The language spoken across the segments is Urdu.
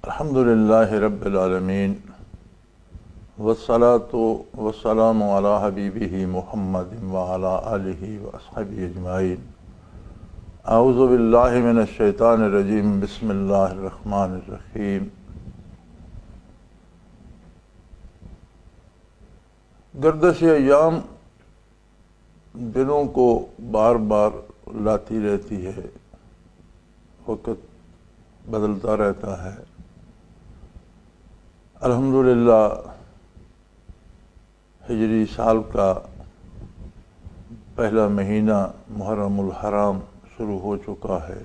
الحمدللہ رب العالمین والصلاة والسلام علی حبیبہ محمد وعلی آلہ واصحابہ اجمعین۔ اعوذ باللہ من الشیطان الرجیم، بسم اللہ الرحمن الرحیم۔ گردش ایام دنوں کو بار بار لاتی رہتی ہے، وقت بدلتا رہتا ہے۔ الحمدللہ ہجری سال کا پہلا مہینہ محرم الحرام شروع ہو چکا ہے۔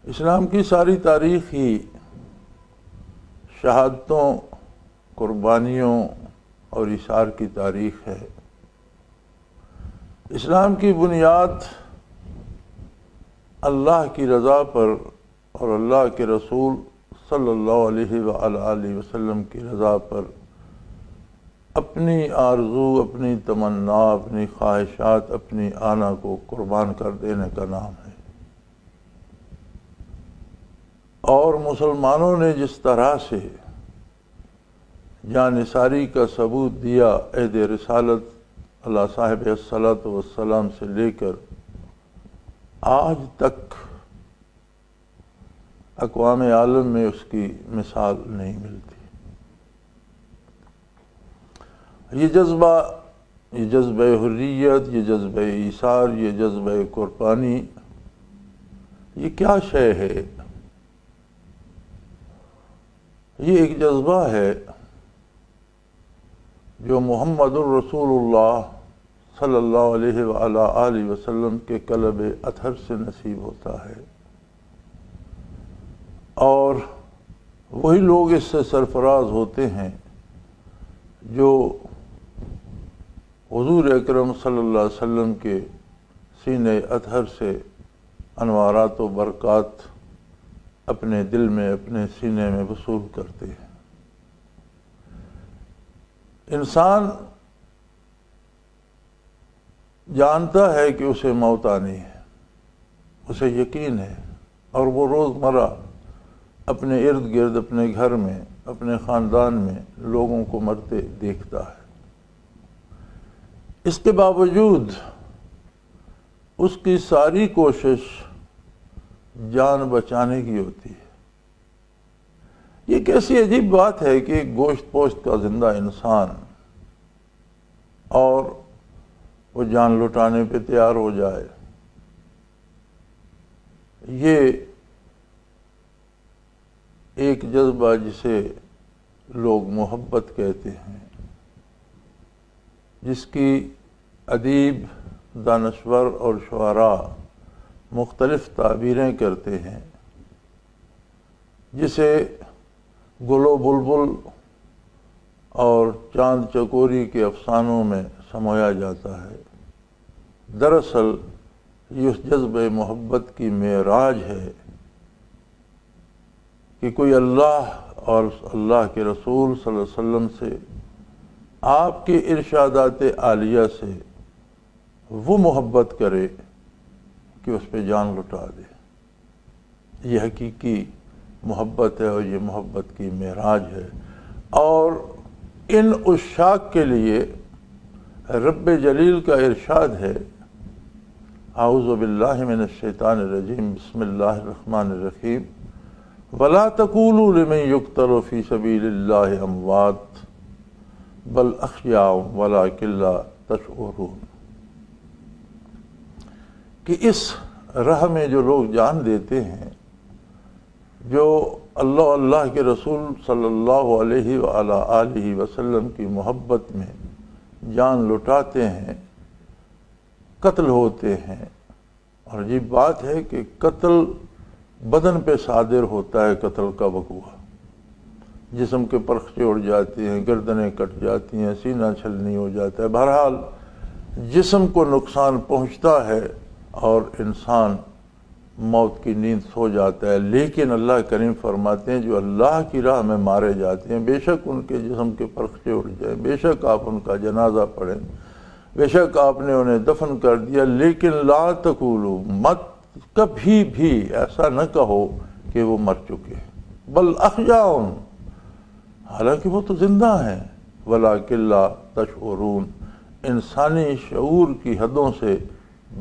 اسلام کی ساری تاریخ ہی شہادتوں، قربانیوں اور ایثار کی تاریخ ہے۔ اسلام کی بنیاد اللہ کی رضا پر اور اللہ کے رسول صلی اللہ علیہ وآلہ وسلم کی رضا پر اپنی آرزو، اپنی تمنا، اپنی خواہشات، اپنی آنا کو قربان کر دینے کا نام ہے۔ اور مسلمانوں نے جس طرح سے جاں نثاری کا ثبوت دیا عہد رسالت اللہ صاحب الصلاۃ والسلام سے لے کر آج تک اقوام عالم میں اس کی مثال نہیں ملتی۔ یہ جذبہ حریت، یہ جذبہ ایثار، یہ جذبہ قربانی، یہ کیا شے ہے؟ یہ ایک جذبہ ہے جو محمد الرسول اللہ صلی اللہ علیہ وآلہ وسلم کے قلب اطہر سے نصیب ہوتا ہے، اور وہی لوگ اس سے سرفراز ہوتے ہیں جو حضور اکرم صلی اللہ علیہ وسلم کے سینہ اطہر سے انوارات و برکات اپنے دل میں، اپنے سینے میں وصول کرتے ہیں۔ انسان جانتا ہے کہ اسے موت آنی ہے، اسے یقین ہے، اور وہ روزمرہ اپنے ارد گرد، اپنے گھر میں، اپنے خاندان میں لوگوں کو مرتے دیکھتا ہے۔ اس کے باوجود اس کی ساری کوشش جان بچانے کی ہوتی ہے۔ یہ کیسی عجیب بات ہے کہ ایک گوشت پوشت کا زندہ انسان اور وہ جان لٹانے پہ تیار ہو جائے۔ یہ ایک جذبہ جسے لوگ محبت کہتے ہیں، جس کی ادیب، دانشور اور شعراء مختلف تعبیریں کرتے ہیں، جسے گل و بلبل اور چاند چکوری کے افسانوں میں سمویا جاتا ہے۔ دراصل یہ اس جذبہ محبت کی معراج ہے کہ کوئی اللہ اور اللہ کے رسول صلی اللہ علیہ وسلم سے، آپ کے ارشادات عالیہ سے وہ محبت کرے کہ اس پہ جان لٹا دے۔ یہ حقیقی محبت ہے اور یہ محبت کی معراج ہے۔ اور ان عشاق کے لیے رب جلیل کا ارشاد ہے، اعوذ باللہ من الشیطان الرجیم، بسم اللہ الرحمن الرحیم، وَلَا تَقُولُوا لِمَنْ يُقْتَلُ فِي سَبِيلِ اللَّهِ أَمْوَاتٌ بَلْ أَحْيَاءٌ وَلَٰكِن لَا تَشْعُرُونَ۔ کہ اس راہ میں جو لوگ جان دیتے ہیں، جو اللہ کے رسول صلی اللہ علیہ وآلہ وسلم کی محبت میں جان لٹاتے ہیں، قتل ہوتے ہیں۔ اور عجیب بات ہے کہ قتل بدن پہ صادر ہوتا ہے، قتل کا وقوع، جسم کے پرخچے اڑ جاتے ہیں، گردنیں کٹ جاتی ہیں، سینہ چھلنی ہو جاتا ہے، بہرحال جسم کو نقصان پہنچتا ہے اور انسان موت کی نیند سو جاتا ہے۔ لیکن اللہ کریم فرماتے ہیں جو اللہ کی راہ میں مارے جاتے ہیں، بے شک ان کے جسم کے پرخچے اڑ جائیں، بے شک آپ ان کا جنازہ پڑھیں، بے شک آپ نے انہیں دفن کر دیا، لیکن لا تقولوا، مت کبھی بھی ایسا نہ کہو کہ وہ مر چکے، بل احیاء، حالانکہ وہ تو زندہ ہیں، ولکن لا تشعرون، انسانی شعور کی حدوں سے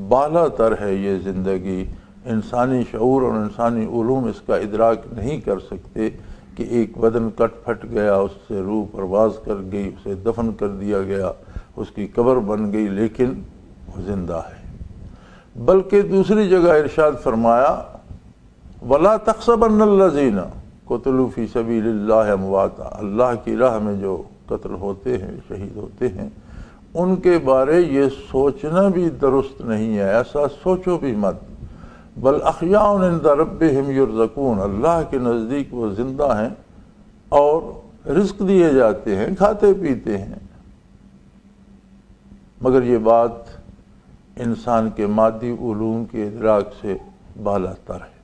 بالا تر ہے یہ زندگی، انسانی شعور اور انسانی علوم اس کا ادراک نہیں کر سکتے کہ ایک بدن کٹ پھٹ گیا، اس سے روح پرواز کر گئی، اسے دفن کر دیا گیا، اس کی قبر بن گئی، لیکن وہ زندہ ہے۔ بلکہ دوسری جگہ ارشاد فرمایا وَلَا تَحْسَبَنَّ الَّذِينَ قُتِلُوا فِي سَبِيلِ اللَّهِ أَمْوَاتًا، اللہ کی راہ میں جو قتل ہوتے ہیں، شہید ہوتے ہیں، ان کے بارے یہ سوچنا بھی درست نہیں ہے، ایسا سوچو بھی مت، بل احیاء عند ربهم یرزقون، اللہ کے نزدیک وہ زندہ ہیں اور رزق دیے جاتے ہیں، کھاتے پیتے ہیں۔ مگر یہ بات انسان کے مادی علوم کے ادراک سے بالا تر ہے۔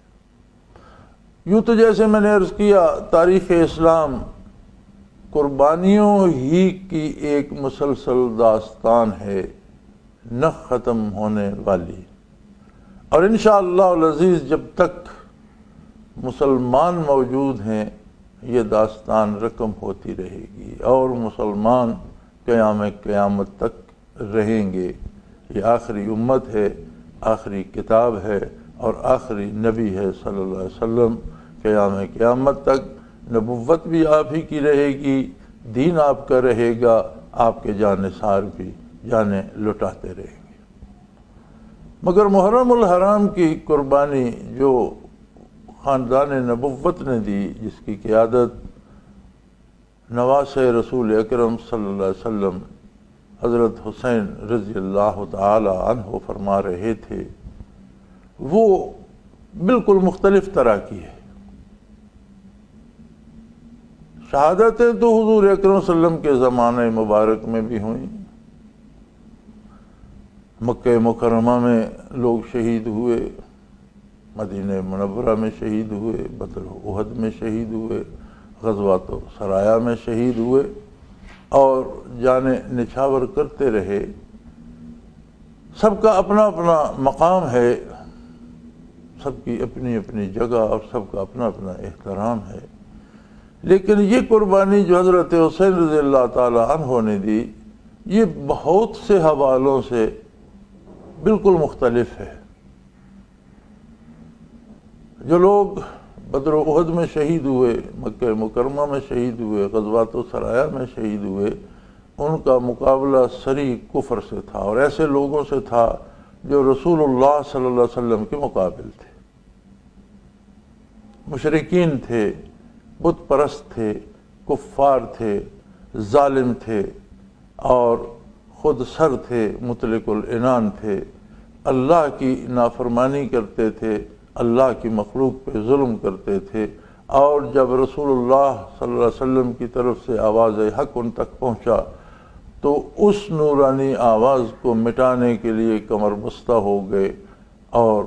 یوں تو جیسے میں نے عرض کیا، تاریخ اسلام قربانیوں ہی کی ایک مسلسل داستان ہے، نہ ختم ہونے والی، اور انشاءاللہ العزیز جب تک مسلمان موجود ہیں یہ داستان رقم ہوتی رہے گی، اور مسلمان قیامت تک رہیں گے۔ یہ آخری امت ہے، آخری کتاب ہے اور آخری نبی ہے صلی اللہ علیہ وسلم۔ قیامت تک نبوت بھی آپ ہی کی رہے گی، دین آپ کا رہے گا، آپ کے جانثار بھی جانیں لٹاتے رہیں گے۔ مگر محرم الحرام کی قربانی جو خاندان نبوت نے دی، جس کی قیادت نواسۂ رسول اکرم صلی اللہ علیہ وسلم حضرت حسین رضی اللہ تعالی عنہ فرما رہے تھے، وہ بالکل مختلف طرح کی ہے۔ شہادتیں تو حضور اکرم صلی اللہ علیہ وسلم کے زمانے مبارک میں بھی ہوئیں، مکہ مکرمہ میں لوگ شہید ہوئے، مدینہ منورہ میں شہید ہوئے، بدر و احد میں شہید ہوئے، غزوات و سرایا میں شہید ہوئے، اور جانیں نچھاور کرتے رہے۔ سب کا اپنا اپنا مقام ہے، سب کی اپنی اپنی جگہ اور سب کا اپنا اپنا احترام ہے، لیکن یہ قربانی جو حضرت حسین رضی اللہ تعالی عنہ نے دی، یہ بہت سے حوالوں سے بالکل مختلف ہے۔ جو لوگ بدر و احد میں شہید ہوئے، مکہ مکرمہ میں شہید ہوئے، غزوات و سرایا میں شہید ہوئے، ان کا مقابلہ صریح کفر سے تھا، اور ایسے لوگوں سے تھا جو رسول اللہ صلی اللہ علیہ وسلم کے مقابل تھے، مشرکین تھے، بت پرست تھے، کفار تھے، ظالم تھے، اور خود سر تھے، مطلق العنان تھے، اللہ کی نافرمانی کرتے تھے، اللہ کی مخلوق پہ ظلم کرتے تھے، اور جب رسول اللہ صلی اللہ علیہ وسلم کی طرف سے آواز حق ان تک پہنچا تو اس نورانی آواز کو مٹانے کے لیے کمر بستہ ہو گئے، اور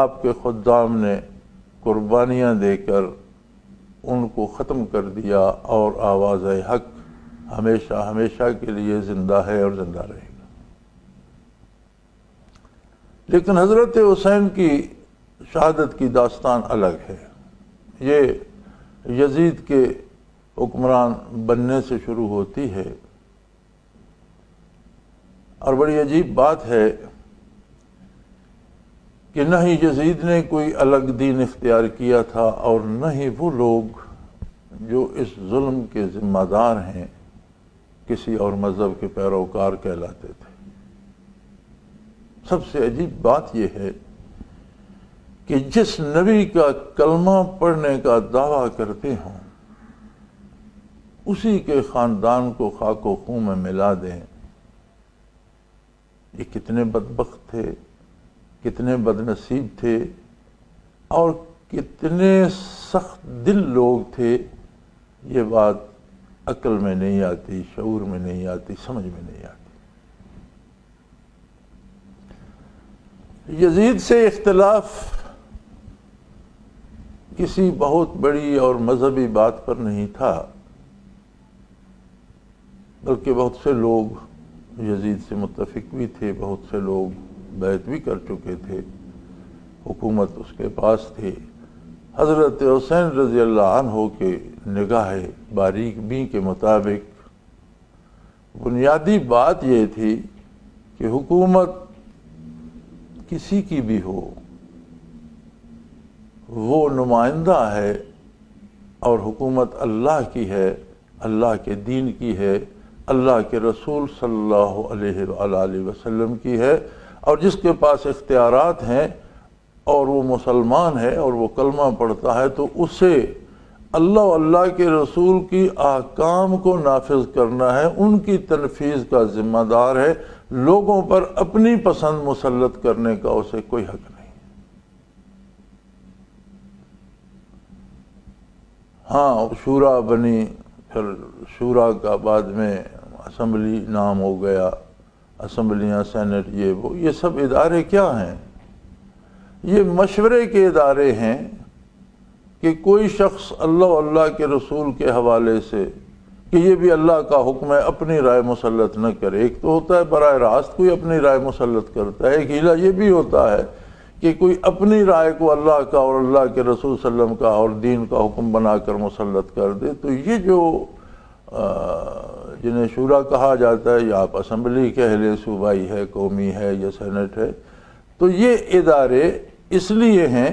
آپ کے خدام نے قربانیاں دے کر ان کو ختم کر دیا، اور آواز حق ہمیشہ ہمیشہ کے لیے زندہ ہے اور زندہ رہے گا۔ لیکن حضرت حسین کی شہادت کی داستان الگ ہے۔ یہ یزید کے حکمران بننے سے شروع ہوتی ہے، اور بڑی عجیب بات ہے کہ نہ ہی یزید نے کوئی الگ دین اختیار کیا تھا، اور نہ ہی وہ لوگ جو اس ظلم کے ذمہ دار ہیں کسی اور مذہب کے پیروکار کہلاتے تھے۔ سب سے عجیب بات یہ ہے کہ جس نبی کا کلمہ پڑھنے کا دعویٰ کرتے ہوں، اسی کے خاندان کو خاک و خون میں ملا دیں۔ یہ کتنے بدبخت تھے، کتنے بد نصیب تھے، اور کتنے سخت دل لوگ تھے، یہ بات عقل میں نہیں آتی، شعور میں نہیں آتی، سمجھ میں نہیں آتی۔ یزید سے اختلاف کسی بہت بڑی اور مذہبی بات پر نہیں تھا، بلکہ بہت سے لوگ یزید سے متفق بھی تھے، بہت سے لوگ بیعت بھی کر چکے تھے، حکومت اس کے پاس تھی، حضرت حسین رضی اللہ عنہ کے نگاہ باریک بین کے مطابق بنیادی بات یہ تھی کہ حکومت کسی کی بھی ہو، وہ نمائندہ ہے اور حکومت اللہ کی ہے، اللہ کے دین کی ہے، اللہ کے رسول صلی اللہ علیہ وآلہ وسلم کی ہے، اور جس کے پاس اختیارات ہیں اور وہ مسلمان ہے اور وہ کلمہ پڑھتا ہے تو اسے اللہ و اللہ کے رسول کی احکام کو نافذ کرنا ہے، ان کی تنفیذ کا ذمہ دار ہے، لوگوں پر اپنی پسند مسلط کرنے کا اسے کوئی حق نہیں۔ ہاں شورا بنی، پھر شورا کا بعد میں اسمبلی نام ہو گیا، اسمبلیاں، سینٹ، یہ سب ادارے کیا ہیں؟ یہ مشورے کے ادارے ہیں کہ کوئی شخص اللہ و اللہ کے رسول کے حوالے سے کہ یہ بھی اللہ کا حکم ہے اپنی رائے مسلط نہ کرے۔ ایک تو ہوتا ہے براہ راست کوئی اپنی رائے مسلط کرتا ہے، ایک ہیلا یہ بھی ہوتا ہے کہ کوئی اپنی رائے کو اللہ کا اور اللہ کے رسول صلی اللہ علیہ وسلم کا اور دین کا حکم بنا کر مسلط کر دے۔ تو یہ جو جنہیں شورا کہا جاتا ہے، یا آپ اسمبلی کہہ لیں، صوبائی ہے، قومی ہے یا سینٹ ہے، تو یہ ادارے اس لیے ہیں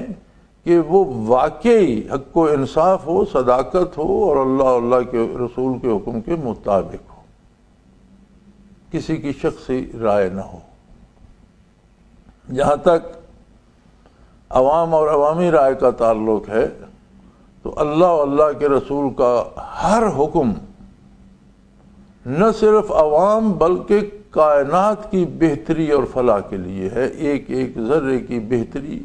کہ وہ واقعی حق و انصاف ہو، صداقت ہو اور اللہ کے رسول کے حکم کے مطابق ہو، کسی کی شخصی رائے نہ ہو۔ جہاں تک عوام اور عوامی رائے کا تعلق ہے تو اللہ اور اللہ کے رسول کا ہر حکم نہ صرف عوام بلکہ کائنات کی بہتری اور فلاح کے لیے ہے۔ ایک ایک ذرے کی بہتری،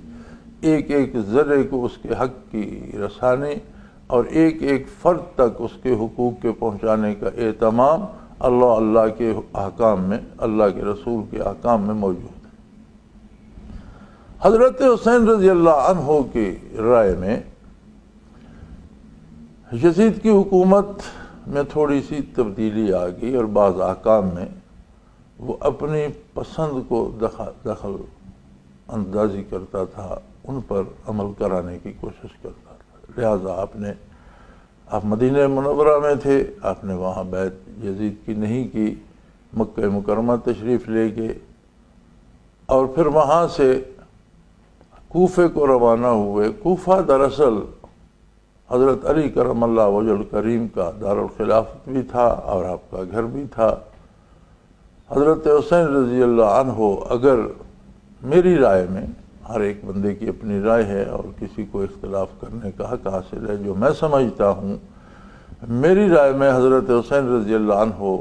ایک ایک ذرے کو اس کے حق کی رسانی اور ایک ایک فرد تک اس کے حقوق کے پہنچانے کا اہتمام اللہ کے احکام میں، اللہ کے رسول کے احکام میں موجود ہے۔ حضرت حسین رضی اللہ عنہ کی رائے میں یزید کی حکومت میں تھوڑی سی تبدیلی آ گئی اور بعض احکام میں وہ اپنی پسند کو دخل اندازی کرتا تھا، ان پر عمل کرانے کی کوشش کرتا تھا۔ لہذا آپ مدینہ منورہ میں تھے، آپ نے وہاں بیعت یزید کی نہیں کی، مکہ مکرمہ تشریف لے گئے اور پھر وہاں سے کوفے کو روانہ ہوئے۔ کوفہ دراصل حضرت علی کرم اللہ وجہ الکریم کا دارالخلافت بھی تھا اور آپ کا گھر بھی تھا۔ حضرت حسین رضی اللہ عنہ، اگر میری رائے میں، ہر ایک بندے کی اپنی رائے ہے اور کسی کو اختلاف کرنے کا حق حاصل ہے، جو میں سمجھتا ہوں، میری رائے میں حضرت حسین رضی اللہ عنہ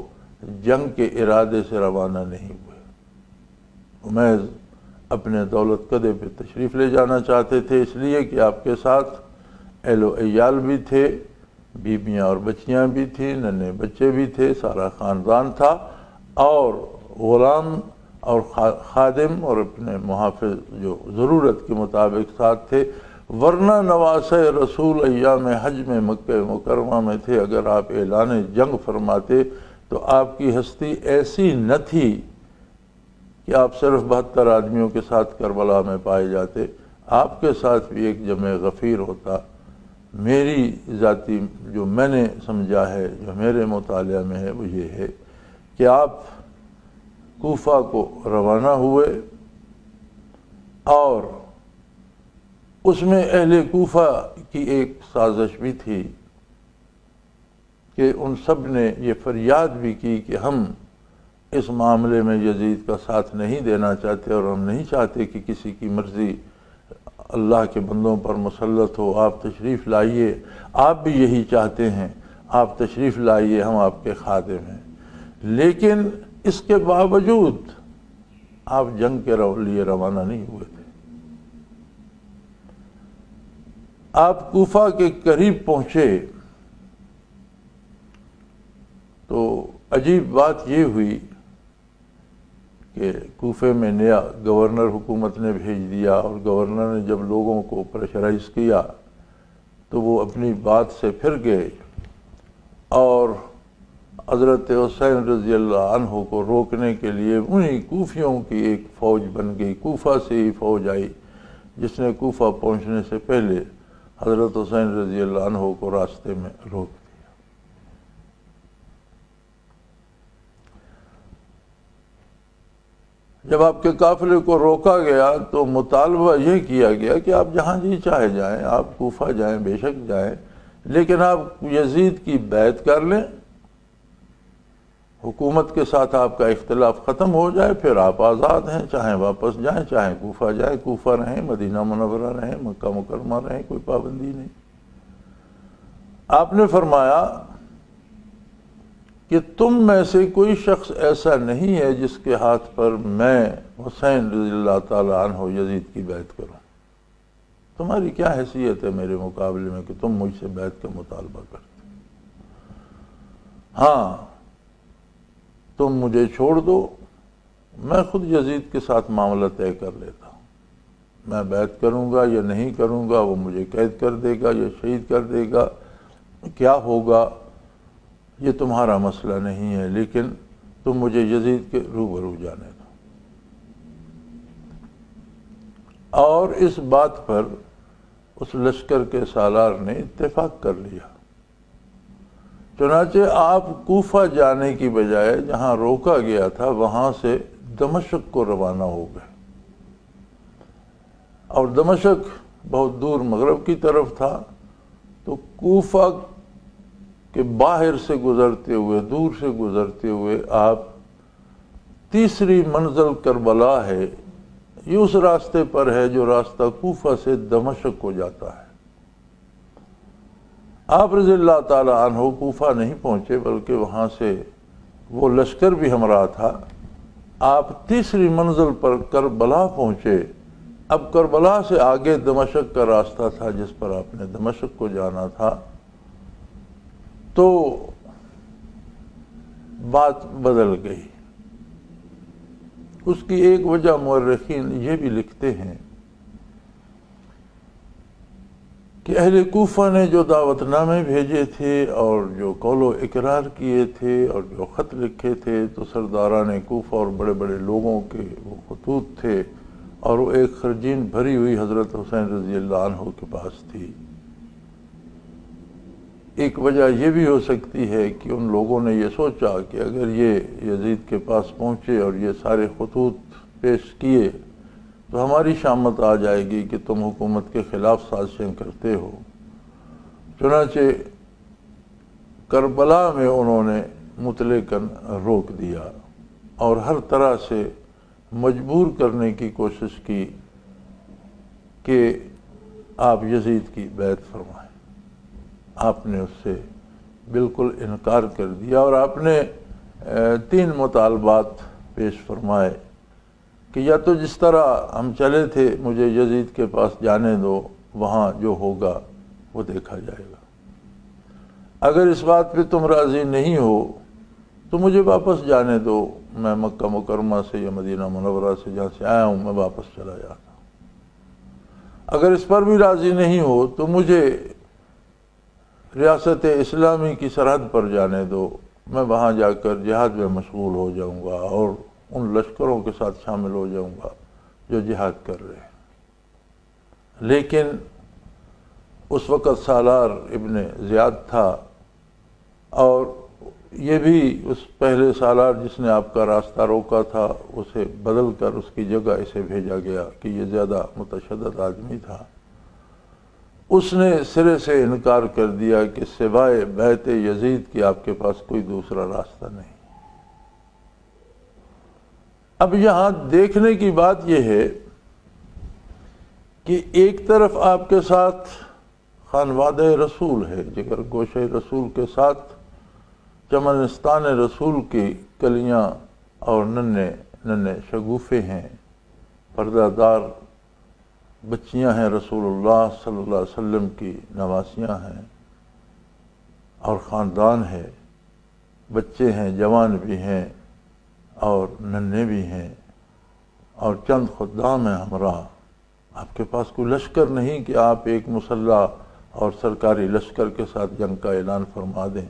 جنگ کے ارادے سے روانہ نہیں ہوئے، محض اپنے دولت قدے پہ تشریف لے جانا چاہتے تھے، اس لیے کہ آپ کے ساتھ اہل و عیال بھی تھے، بیویاں اور بچیاں بھی تھیں، ننھے بچے بھی تھے، سارا خاندان تھا، اور غلام اور خادم اور اپنے محافظ جو ضرورت کے مطابق ساتھ تھے۔ ورنہ نواسہ رسول ایام حج میں مکہ مکرمہ میں تھے۔ اگر آپ اعلان جنگ فرماتے تو آپ کی ہستی ایسی نہ تھی کہ آپ صرف 72 آدمیوں کے ساتھ کربلا میں پائے جاتے، آپ کے ساتھ بھی ایک جمع غفیر ہوتا۔ میری ذاتی جو میں نے سمجھا ہے، جو میرے مطالعہ میں ہے، وہ یہ ہے کہ آپ کوفہ کو روانہ ہوئے اور اس میں اہل کوفہ کی ایک سازش بھی تھی کہ ان سب نے یہ فریاد بھی کی کہ ہم اس معاملے میں یزید کا ساتھ نہیں دینا چاہتے اور ہم نہیں چاہتے کہ کسی کی مرضی اللہ کے بندوں پر مسلط ہو، آپ تشریف لائیے، آپ بھی یہی چاہتے ہیں، آپ تشریف لائیے، ہم آپ کے خادم ہیں۔ لیکن اس کے باوجود آپ جنگ کے لیے روانہ نہیں ہوئے تھے۔ آپ کوفہ کے قریب پہنچے تو عجیب بات یہ ہوئی کہ کوفے میں نیا گورنر حکومت نے بھیج دیا، اور گورنر نے جب لوگوں کو پریشرائز کیا تو وہ اپنی بات سے پھر گئے اور حضرت حسین رضی اللہ عنہ کو روکنے کے لیے انہی کوفیوں کی ایک فوج بن گئی، کوفہ سے ہی فوج آئی جس نے کوفہ پہنچنے سے پہلے حضرت حسین رضی اللہ عنہ کو راستے میں روک دیا۔ جب آپ کے قافلے کو روکا گیا تو مطالبہ یہ کیا گیا کہ آپ جہاں جی چاہے جائیں، آپ کوفہ جائیں، بے شک جائیں، لیکن آپ یزید کی بیعت کر لیں، حکومت کے ساتھ آپ کا اختلاف ختم ہو جائے، پھر آپ آزاد ہیں، چاہیں واپس جائیں، چاہیں کوفہ جائیں، کوفہ رہیں، مدینہ منورہ رہیں، مکہ مکرمہ رہیں، کوئی پابندی نہیں۔ آپ نے فرمایا کہ تم میں سے کوئی شخص ایسا نہیں ہے جس کے ہاتھ پر میں حسین رضی اللہ تعالیٰ عنہ یزید کی بیعت کروں۔ تمہاری کیا حیثیت ہے میرے مقابلے میں کہ تم مجھ سے بیعت کا مطالبہ کرتے؟ ہاں، تم مجھے چھوڑ دو، میں خود یزید کے ساتھ معاملہ طے کر لیتا ہوں، میں بیعت کروں گا یا نہیں کروں گا، وہ مجھے قید کر دے گا یا شہید کر دے گا، کیا ہوگا یہ تمہارا مسئلہ نہیں ہے، لیکن تم مجھے یزید کے روبرو جانے دو۔ اور اس بات پر اس لشکر کے سالار نے اتفاق کر لیا۔ چنانچہ آپ کوفہ جانے کی بجائے جہاں روکا گیا تھا وہاں سے دمشق کو روانہ ہو گئے، اور دمشق بہت دور مغرب کی طرف تھا، تو کوفہ کہ باہر سے گزرتے ہوئے، دور سے گزرتے ہوئے آپ تیسری منزل کربلا ہے، یہ اس راستے پر ہے جو راستہ کوفہ سے دمشق کو جاتا ہے۔ آپ رضی اللہ تعالی عنہ کوفہ نہیں پہنچے، بلکہ وہاں سے وہ لشکر بھی ہمراہ تھا۔ آپ تیسری منزل پر کربلا پہنچے۔ اب کربلا سے آگے دمشق کا راستہ تھا جس پر آپ نے دمشق کو جانا تھا، تو بات بدل گئی۔ اس کی ایک وجہ مورخین یہ بھی لکھتے ہیں کہ اہل کوفہ نے جو دعوت نامے بھیجے تھے اور جو قول و اقرار کیے تھے اور جو خط لکھے تھے، تو سرداران کوفہ اور بڑے بڑے لوگوں کے وہ خطوط تھے، اور وہ ایک خرجین بھری ہوئی حضرت حسین رضی اللہ عنہ کے پاس تھی۔ ایک وجہ یہ بھی ہو سکتی ہے کہ ان لوگوں نے یہ سوچا کہ اگر یہ یزید کے پاس پہنچے اور یہ سارے خطوط پیش کیے تو ہماری شامت آ جائے گی کہ تم حکومت کے خلاف سازشیں کرتے ہو۔ چنانچہ کربلا میں انہوں نے مطلقاً روک دیا اور ہر طرح سے مجبور کرنے کی کوشش کی کہ آپ یزید کی بیعت فرمائیں۔ آپ نے اس سے بالکل انکار کر دیا، اور آپ نے 3 مطالبات پیش فرمائے کہ یا تو جس طرح ہم چلے تھے مجھے یزید کے پاس جانے دو، وہاں جو ہوگا وہ دیکھا جائے گا، اگر اس بات پہ تم راضی نہیں ہو تو مجھے واپس جانے دو، میں مکہ مکرمہ سے یا مدینہ منورہ سے جہاں سے آیا ہوں میں واپس چلا جاتا ہوں۔ اگر اس پر بھی راضی نہیں ہو تو مجھے ریاست اسلامی کی سرحد پر جانے دو، میں وہاں جا کر جہاد میں مشغول ہو جاؤں گا اور ان لشکروں کے ساتھ شامل ہو جاؤں گا جو جہاد کر رہے ہیں۔ لیکن اس وقت سالار ابن زیاد تھا، اور یہ بھی اس پہلے سالار جس نے آپ کا راستہ روکا تھا اسے بدل کر اس کی جگہ اسے بھیجا گیا کہ یہ زیادہ متشدد آدمی تھا۔ اس نے سرے سے انکار کر دیا کہ سوائے بیعت یزید کی آپ کے پاس کوئی دوسرا راستہ نہیں۔ اب یہاں دیکھنے کی بات یہ ہے کہ ایک طرف آپ کے ساتھ خانوادہ رسول ہے، جگر گوشہ رسول کے ساتھ چمنستان رسول کی کلیاں اور ننھے ننھے شگوفے ہیں، پردہ دار بچیاں ہیں، رسول اللہ صلی اللہ علیہ وسلم کی نواسیاں ہیں، اور خاندان ہے، بچے ہیں، جوان بھی ہیں اور ننھے بھی ہیں، اور چند خدام ہیں ہمراہ۔ آپ کے پاس کوئی لشکر نہیں کہ آپ ایک مسلح اور سرکاری لشکر کے ساتھ جنگ کا اعلان فرما دیں۔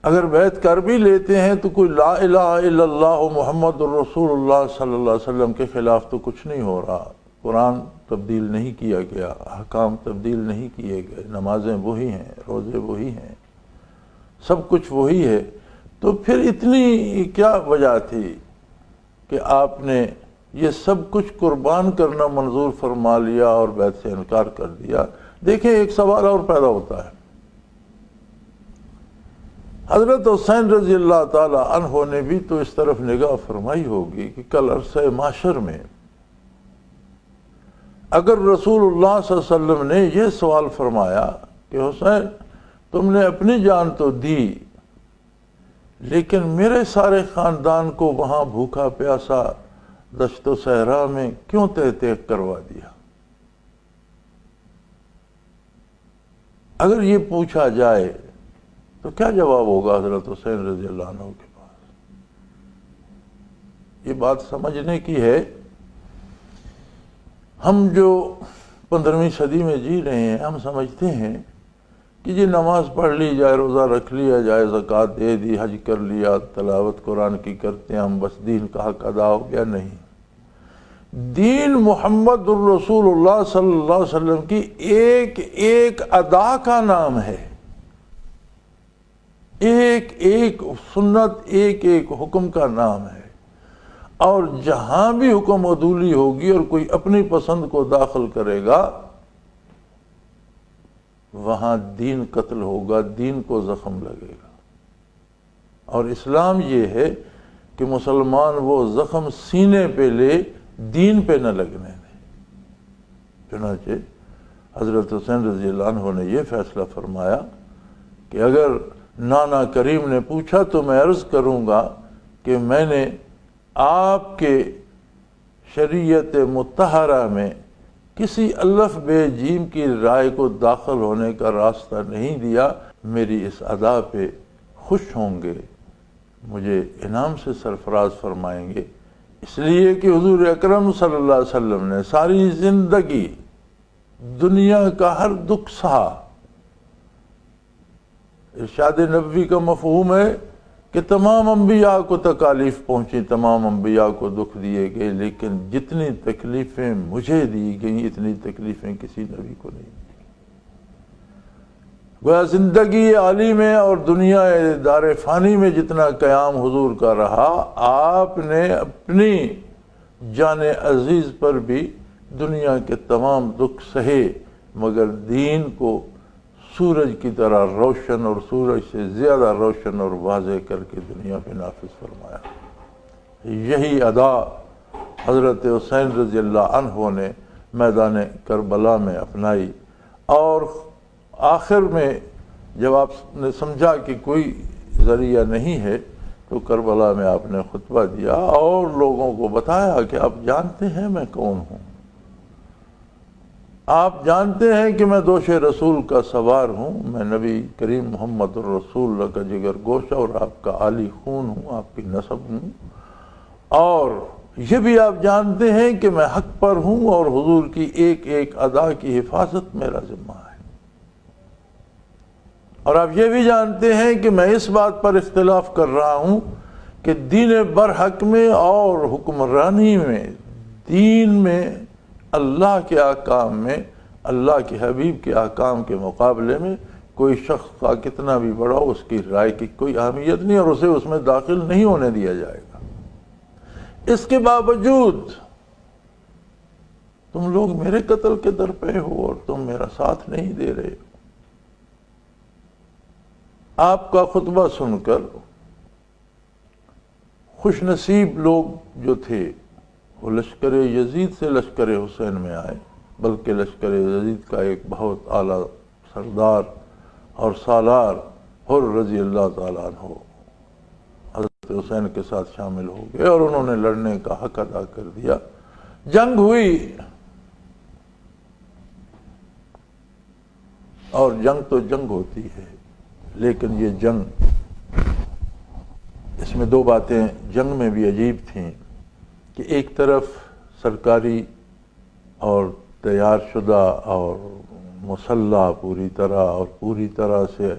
اگر بیعت کر بھی لیتے ہیں تو کوئی لا الہ الا اللہ محمد الرسول اللہ صلی اللہ علیہ وسلم کے خلاف تو کچھ نہیں ہو رہا۔ قرآن تبدیل نہیں کیا گیا، احکام تبدیل نہیں کیے گئے، نمازیں وہی ہیں، روزے وہی ہیں، سب کچھ وہی ہے، تو پھر اتنی کیا وجہ تھی کہ آپ نے یہ سب کچھ قربان کرنا منظور فرما لیا اور بیعت سے انکار کر دیا؟ دیکھیں ایک سوال اور پیدا ہوتا ہے۔ حضرت حسین رضی اللہ تعالی عنہ نے بھی تو اس طرف نگاہ فرمائی ہوگی کہ کل عرصہ محشر میں اگر رسول اللہ صلی اللہ علیہ وسلم نے یہ سوال فرمایا کہ حسین تم نے اپنی جان تو دی لیکن میرے سارے خاندان کو وہاں بھوکا پیاسا دشت و صحرا میں کیوں تہ کروا دیا؟ اگر یہ پوچھا جائے تو کیا جواب ہوگا حضرت حسین رضی اللہ عنہ کے پاس؟ یہ بات سمجھنے کی ہے۔ ہم جو 15ویں صدی میں جی رہے ہیں، ہم سمجھتے ہیں کہ جی نماز پڑھ لی جائے، روزہ رکھ لیا جائے، زکوٰۃ دے دی، حج کر لیا، تلاوت قرآن کی کرتے ہیں ہم، بس دین کا حق ادا ہو گیا۔ نہیں، دین محمد الرسول اللہ صلی اللہ علیہ وسلم کی ایک ایک ادا کا نام ہے، ایک ایک سنت، ایک ایک حکم کا نام ہے، اور جہاں بھی حکم عدولی ہوگی اور کوئی اپنی پسند کو داخل کرے گا وہاں دین قتل ہوگا، دین کو زخم لگے گا۔ اور اسلام یہ ہے کہ مسلمان وہ زخم سینے پہ لے، دین پہ نہ لگنے دے۔ چنانچہ حضرت حسین رضی اللہ عنہ نے یہ فیصلہ فرمایا کہ اگر نانا کریم نے پوچھا تو میں عرض کروں گا کہ میں نے آپ کے شریعت مطہرہ میں کسی الف بے جیم کی رائے کو داخل ہونے کا راستہ نہیں دیا۔ میری اس ادا پہ خوش ہوں گے، مجھے انعام سے سرفراز فرمائیں گے، اس لیے کہ حضور اکرم صلی اللہ علیہ وسلم نے ساری زندگی دنیا کا ہر دکھ سہا۔ ارشاد نبوی کا مفہوم ہے کہ تمام انبیاء کو تکالیف پہنچی، تمام انبیاء کو دکھ دیے گئے، لیکن جتنی تکلیفیں مجھے دی گئیں اتنی تکلیفیں کسی نبی کو نہیں دی۔ گویا زندگی عالی میں اور دنیا دار فانی میں جتنا قیام حضور کا رہا، آپ نے اپنی جان عزیز پر بھی دنیا کے تمام دکھ سہے، مگر دین کو سورج کی طرح روشن اور سورج سے زیادہ روشن اور واضح کر کے دنیا پہ نافذ فرمایا۔ یہی ادا حضرت حسین رضی اللہ عنہ نے میدان کربلا میں اپنائی، اور آخر میں جب آپ نے سمجھا کہ کوئی ذریعہ نہیں ہے تو کربلا میں آپ نے خطبہ دیا اور لوگوں کو بتایا کہ آپ جانتے ہیں میں کون ہوں، آپ جانتے ہیں کہ میں دوش رسول کا سوار ہوں، میں نبی کریم محمد الرسول اللہ کا جگر گوشہ اور آپ کا عالی خون ہوں، آپ کی نسب ہوں، اور یہ بھی آپ جانتے ہیں کہ میں حق پر ہوں اور حضور کی ایک ایک ادا کی حفاظت میرا ذمہ ہے، اور آپ یہ بھی جانتے ہیں کہ میں اس بات پر اختلاف کر رہا ہوں کہ دین برحق میں اور حکمرانی میں، دین میں، اللہ کے احکام میں، اللہ کے حبیب کے احکام کے مقابلے میں کوئی شخص کا کتنا بھی بڑا ہو اس کی رائے کی کوئی اہمیت نہیں، اور اسے اس میں داخل نہیں ہونے دیا جائے گا۔ اس کے باوجود تم لوگ میرے قتل کے در پہ ہو اور تم میرا ساتھ نہیں دے رہے۔ آپ کا خطبہ سن کر خوش نصیب لوگ جو تھے وہ لشکر یزید سے لشکر حسین میں آئے، بلکہ لشکر یزید کا ایک بہت اعلیٰ سردار اور سالار حر رضی اللہ تعالیٰ عنہ حضرت حسین کے ساتھ شامل ہو گئے اور انہوں نے لڑنے کا حق ادا کر دیا۔ جنگ ہوئی، اور جنگ تو جنگ ہوتی ہے، لیکن یہ جنگ، اس میں دو باتیں جنگ میں بھی عجیب تھیں کہ ایک طرف سرکاری اور تیار شدہ اور مسلح پوری طرح سے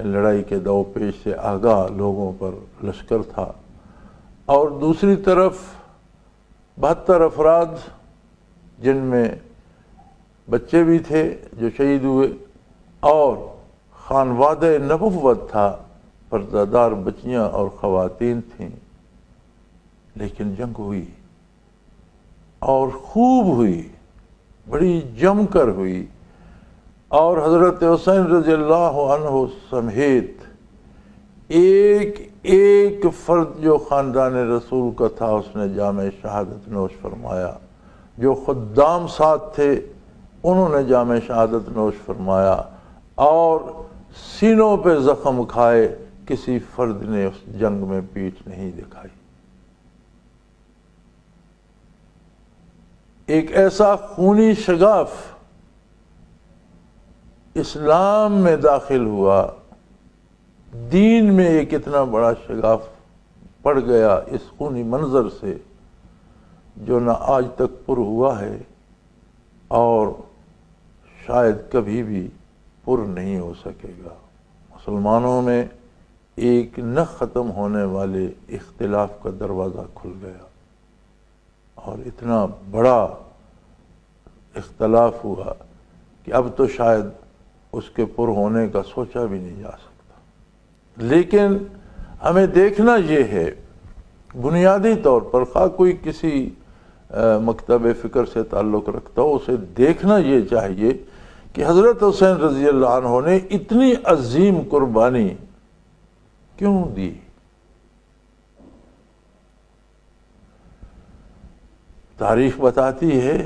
لڑائی کے دو پیش سے آگاہ لوگوں پر لشکر تھا، اور دوسری طرف 72 افراد جن میں بچے بھی تھے جو شہید ہوئے، اور خانوادہ نبوت تھا، پردہ دار بچیاں اور خواتین تھیں، لیکن جنگ ہوئی اور خوب ہوئی، بڑی جم کر ہوئی، اور حضرت حسین رضی اللہ عنہ سمیت ایک ایک فرد جو خاندان رسول کا تھا اس نے جام شہادت نوش فرمایا، جو خدام ساتھ تھے انہوں نے جام شہادت نوش فرمایا، اور سینوں پہ زخم کھائے، کسی فرد نے اس جنگ میں پیٹھ نہیں دکھائی۔ ایک ایسا خونی شگاف اسلام میں داخل ہوا، دین میں ایک اتنا بڑا شگاف پڑ گیا اس خونی منظر سے، جو نہ آج تک پر ہوا ہے اور شاید کبھی بھی پر نہیں ہو سکے گا۔ مسلمانوں میں ایک نہ ختم ہونے والے اختلاف کا دروازہ کھل گیا، اور اتنا بڑا اختلاف ہوا کہ اب تو شاید اس کے پر ہونے کا سوچا بھی نہیں جا سکتا۔ لیکن ہمیں دیکھنا یہ ہے، بنیادی طور پر خواہ کوئی کسی مکتب فکر سے تعلق رکھتا ہو، اسے دیکھنا یہ چاہیے کہ حضرت حسین رضی اللہ عنہ نے اتنی عظیم قربانی کیوں دی۔ تاریخ بتاتی ہے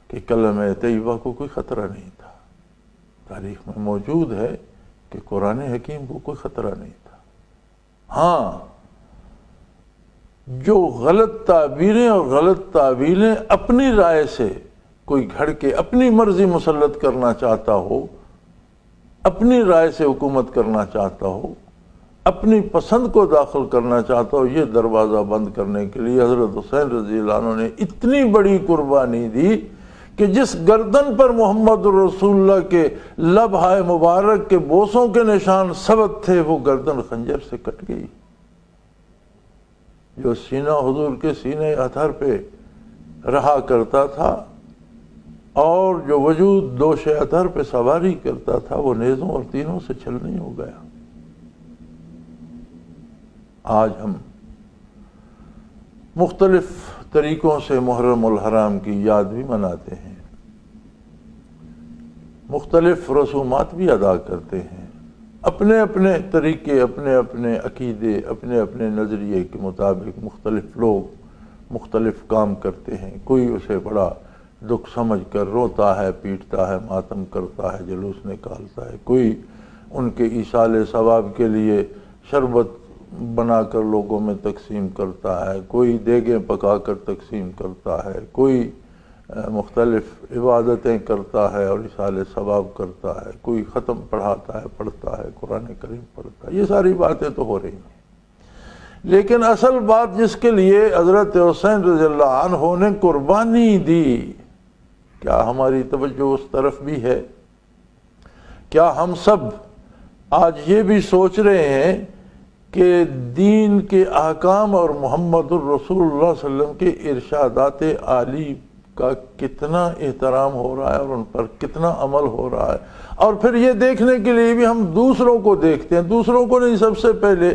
کہ کلمہ طیبہ کو کوئی خطرہ نہیں تھا، تاریخ میں موجود ہے کہ قرآن حکیم کو کوئی خطرہ نہیں تھا۔ ہاں، جو غلط تعبیریں اور غلط تعویلیں اپنی رائے سے کوئی گھڑ کے اپنی مرضی مسلط کرنا چاہتا ہو، اپنی رائے سے حکومت کرنا چاہتا ہو، اپنی پسند کو داخل کرنا چاہتا ہو، یہ دروازہ بند کرنے کے لیے حضرت حسین رضی اللہ عنہ نے اتنی بڑی قربانی دی کہ جس گردن پر محمد رسول اللہ کے لبھائے مبارک کے بوسوں کے نشان ثبت تھے، وہ گردن خنجر سے کٹ گئی۔ جو سینہ حضور کے سینے اطہر پہ رہا کرتا تھا اور جو وجود دوش اطہر پہ سواری کرتا تھا، وہ نیزوں اور تینوں سے چھلنی ہو گیا۔ آج ہم مختلف طریقوں سے محرم الحرام کی یاد بھی مناتے ہیں، مختلف رسومات بھی ادا کرتے ہیں، اپنے اپنے طریقے، اپنے اپنے عقیدے، اپنے اپنے نظریے کے مطابق مختلف لوگ مختلف کام کرتے ہیں۔ کوئی اسے بڑا دکھ سمجھ کر روتا ہے، پیٹتا ہے، ماتم کرتا ہے، جلوس نکالتا ہے، کوئی ان کے ایصال ثواب کے لیے شربت بنا کر لوگوں میں تقسیم کرتا ہے، کوئی دیگیں پکا کر تقسیم کرتا ہے، کوئی مختلف عبادتیں کرتا ہے اور ایصال ثواب کرتا ہے، کوئی ختم پڑھاتا ہے، پڑھتا ہے، قرآن کریم پڑھتا ہے۔ یہ ساری باتیں تو ہو رہی ہیں، لیکن اصل بات جس کے لیے حضرت حسین رضی اللہ عنہ نے قربانی دی، کیا ہماری توجہ اس طرف بھی ہے؟ کیا ہم سب آج یہ بھی سوچ رہے ہیں کہ دین کے احکام اور محمد الرسول اللہ صلی اللہ علیہ وسلم کے ارشادات عالی کا کتنا احترام ہو رہا ہے اور ان پر کتنا عمل ہو رہا ہے؟ اور پھر یہ دیکھنے کے لیے بھی ہم دوسروں کو دیکھتے ہیں، دوسروں کو نہیں، سب سے پہلے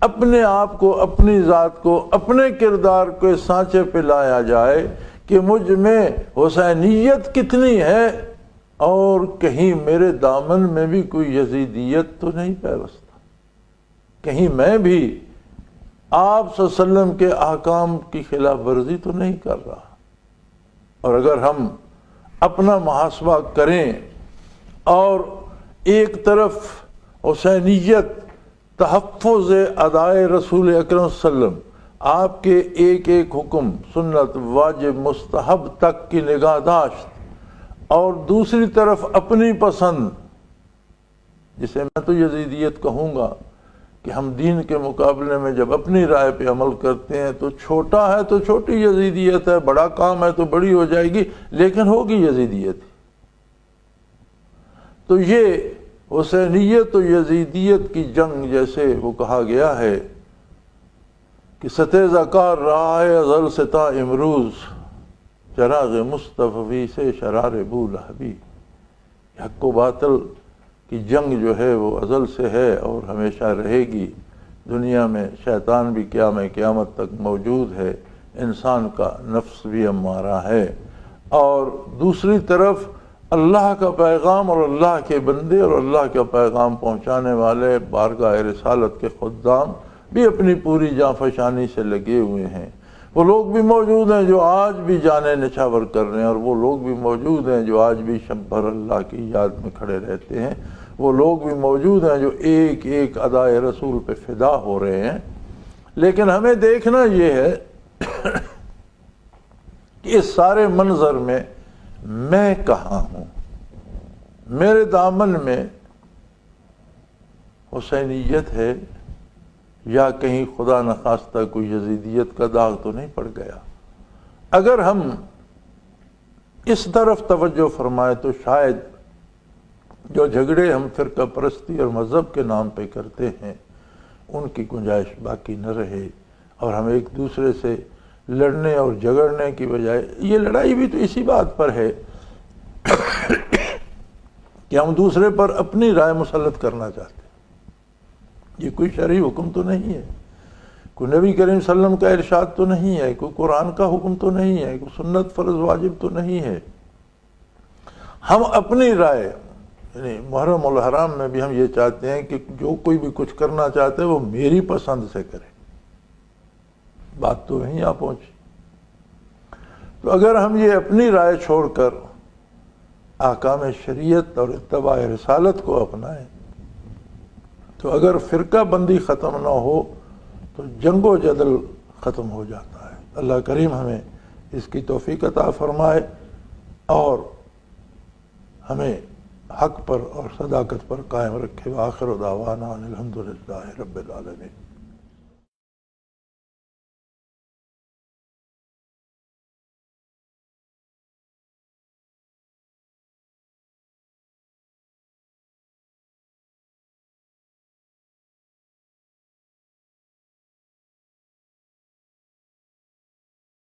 اپنے آپ کو، اپنی ذات کو، اپنے کردار کو اس سانچے پہ لایا جائے کہ مجھ میں حسینیت کتنی ہے، اور کہیں میرے دامن میں بھی کوئی یزیدیت تو نہیں پیوستہ، کہیں میں بھی آپ صلی اللہ علیہ وسلم کے احکام کی خلاف ورزی تو نہیں کر رہا۔ اور اگر ہم اپنا محاسبہ کریں اور ایک طرف حسینیت، تحفظ ادائے رسول اکرم صلی اللہ علیہ وسلم، آپ کے ایک ایک حکم، سنت، واجب، مستحب تک کی نگہداشت، اور دوسری طرف اپنی پسند، جسے میں تو یزیدیت کہوں گا کہ ہم دین کے مقابلے میں جب اپنی رائے پہ عمل کرتے ہیں تو چھوٹا ہے تو چھوٹی یزیدیت ہے، بڑا کام ہے تو بڑی ہو جائے گی، لیکن ہوگی یزیدیت۔ تو یہ حسینیت و یزیدیت کی جنگ، جیسے وہ کہا گیا ہے کہ ستیزہ کار رہا ہے ازل سے تا امروز، چراغ مصطفی سے شرار ابو لہبی۔ حق و باطل کی جنگ جو ہے وہ ازل سے ہے اور ہمیشہ رہے گی۔ دنیا میں شیطان بھی قیامت تک موجود ہے، انسان کا نفس بھی امارہ ہے، اور دوسری طرف اللہ کا پیغام اور اللہ کے بندے اور اللہ کا پیغام پہنچانے والے بارگاہ رسالت کے خدام بھی اپنی پوری جاں فشانی سے لگے ہوئے ہیں۔ وہ لوگ بھی موجود ہیں جو آج بھی جانیں نچھاور کر رہے ہیں، اور وہ لوگ بھی موجود ہیں جو آج بھی شب بھر اللہ کی یاد میں کھڑے رہتے ہیں۔ وہ لوگ بھی موجود ہیں جو ایک ایک ادائے رسول پہ فدا ہو رہے ہیں۔ لیکن ہمیں دیکھنا یہ ہے کہ اس سارے منظر میں کہاں ہوں؟ میرے دامن میں حسینیت ہے یا کہیں خدا نخواستہ کوئی یزیدیت کا داغ تو نہیں پڑ گیا؟ اگر ہم اس طرف توجہ فرمائے تو شاید جو جھگڑے ہم فرقہ پرستی اور مذہب کے نام پہ کرتے ہیں ان کی گنجائش باقی نہ رہے، اور ہم ایک دوسرے سے لڑنے اور جھگڑنے کی بجائے، یہ لڑائی بھی تو اسی بات پر ہے کہ ہم دوسرے پر اپنی رائے مسلط کرنا چاہتے ہیں۔ یہ کوئی شرعی حکم تو نہیں ہے، کوئی نبی کریم صلی اللہ علیہ وسلم کا ارشاد تو نہیں ہے، کوئی قرآن کا حکم تو نہیں ہے، کوئی سنت فرض واجب تو نہیں ہے۔ ہم اپنی رائے، یعنی محرم الحرام میں بھی ہم یہ چاہتے ہیں کہ جو کوئی بھی کچھ کرنا چاہتے ہیں وہ میری پسند سے کرے۔ بات تو وہیں آ پہنچی۔ تو اگر ہم یہ اپنی رائے چھوڑ کر احکام شریعت اور اتباع رسالت کو اپنائیں، تو اگر فرقہ بندی ختم نہ ہو تو جنگ و جدل ختم ہو جاتا ہے۔ اللہ کریم ہمیں اس کی توفیق عطا فرمائے اور ہمیں حق پر اور صداقت پر قائم رکھے۔ وآخر دعوانا ان الحمد للہ رب العالمین۔